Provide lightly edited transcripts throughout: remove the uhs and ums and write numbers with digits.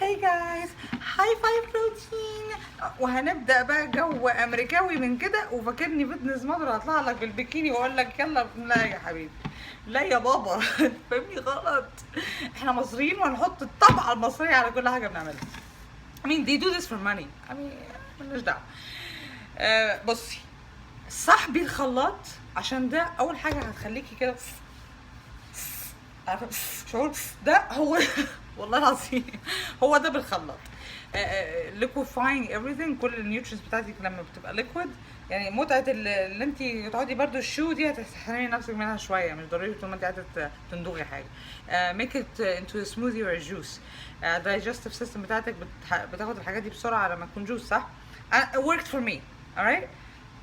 هاي جايز، هاي فايف بروتين. وهنبدا بقى جو امريكاوي من كده، وفاكرني فتنس موديل هطلع لك بالبيكيني واقول لك يلا. لا يا حبيبي، لا يا بابا. فهمني غلط. احنا مصريين وهنحط الطبعه المصريه على كل حاجه بنعملها. I mean they do this for money. I mean مالناش دعوه. بصي، صاحبي الخلاط، عشان ده اول حاجه هتخليكي كده عارفه شعور ده هو. والله العظيم هو ده بالخلاط. liquefying everything. كل النيوترينز بتاعتك لما بتبقى liquid، يعني متعه اللي انت تقعدي برضو الشو دي هتحرمي نفسك منها شويه، مش ضروري طول ما انت قاعده تندوغي حاجه. make it into a smoothie or a juice. digestive system بتاعتك بتاخد الحاجات دي بسرعه لما تكون جوس، صح؟ it worked for me. alright.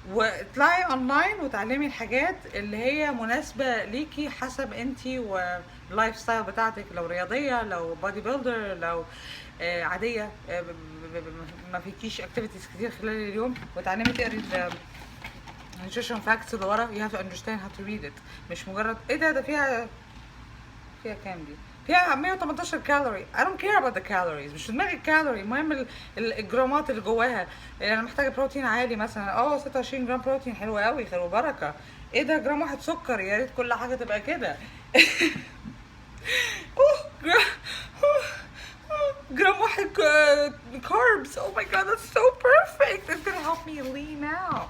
واطلعي اونلاين وتعلمي الحاجات اللي هي مناسبه ليكي حسب انتي واللايف ستايل بتاعتك، لو رياضيه، لو بودي بيلدر، لو عاديه، ما فيكيش اكتيفيتيز كتير خلال اليوم. وتعلمي تقري nutrition facts اللي ورا. you have to understand how to read it. مش مجرد ايه ده فيها كام دي؟ فيها 118 كالوري. I don't care about the calories. مش في دماغي الكالوري، المهم الجرامات اللي جواها. يعني انا محتاجه بروتين عالي مثلا، 26 جرام بروتين، حلو قوي، خير وبركه. ايه ده جرام واحد سكر؟ يا ريت كل حاجه تبقى كده. جرام واحد carbs. oh my god, that's so perfect. It's gonna help me lean out.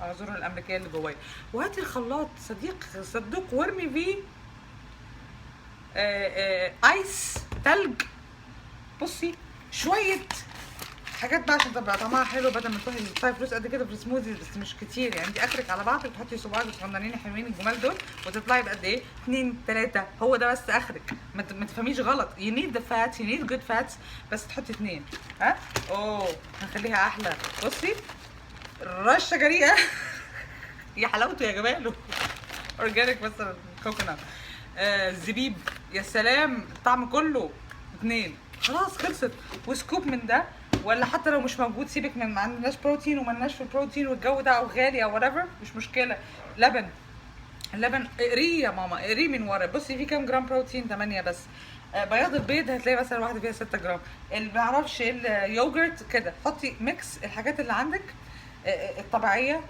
اعذروا الامريكيه اللي جوايا. وهاتي الخلاط صدوق وارمي فيه ايس، تلج. بصي شويه حاجات بقى عشان تبقى طعمها حلو، بدل ما تروحي تدفعي فلوس قد كده في السموذي، بس مش كتير يعني. انت اخرك على بعضك تحطي صباعك الصغننين الحلوين الجمال دول وتطلعي بقد ايه؟ 2 3. هو ده بس اخرك. ما تفهميش غلط. you need the fats, you need good fats، بس تحطي 2. ها هنخليها احلى. بصي رشه جريئه. يا حلاوته يا جماله. اورجانيك مثلا كوكونات، زبيب، يا سلام، الطعم كله. 2 خلاص خلصت. وسكوب من ده، ولا حتى لو مش موجود سيبك من ما عندناش بروتين وملناش في البروتين والجو ده او غالي او whatever، مش مشكله. اللبن اقريه يا ماما، اقريه من ورا. بصي في كام جرام بروتين؟ 8 بس. بياض البيض هتلاقي مثلا واحده فيها 6 جرام. اللي معرفش اليوجرت كده. حطي ميكس الحاجات اللي عندك الطبيعيه.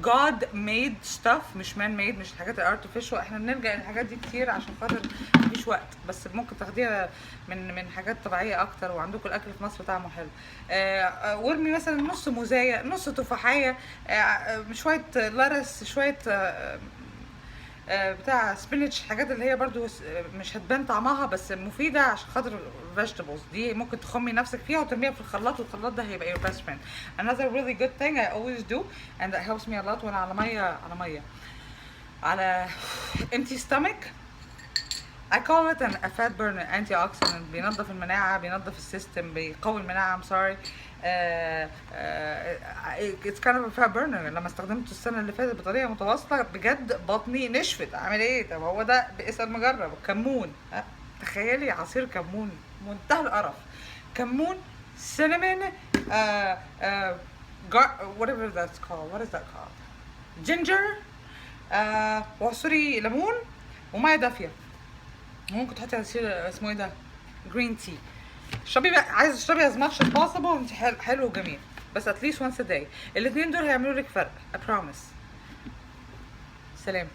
God made stuff، مش man made، مش الحاجات الارتفيشال. احنا بنلجأ للحاجات دي كتير عشان خاطر مفيش وقت، بس ممكن تاخديها من حاجات طبيعيه اكتر. وعندكم الاكل في مصر طعمه حلو. وارمي مثلا نص موزايه، نص تفاحيه، شويه لارس، شويه بتاع سبينتش، حاجات اللي هي برضو مش هتبان طعمها بس مفيده عشان خاطر vegetables. دي ممكن تخمي نفسك فيها وترميها في الخلاط، والخلاط ده هيبقى your best friend. Another really good thing I always do and that helps me a lot وانا على empty stomach. I call it a fat burner, antioxidant. بينظف المناعة، بينظف السيستم، بيقوي المناعة. I'm sorry. it's kind of a fat burner. لما استخدمته السنة اللي فاتت بطريقة متواصلة بجد بطني نشفت. اعمل ايه؟ طب هو ده باسم مجرب. كمون. تخيلي عصير كمون، منتهى القرف. كمون، cinnamon, whatever that's called. What is that called? ginger. وعصري ليمون وميه دافيه. ممكن تحطي عصير اسمه ايه ده؟ جرين تي. اشربي بقى، عايزه تشربي as much as possible وانت حلو وجميل، بس at least once a day. الاثنين دول هيعملوا لك فرق. I promise. سلام.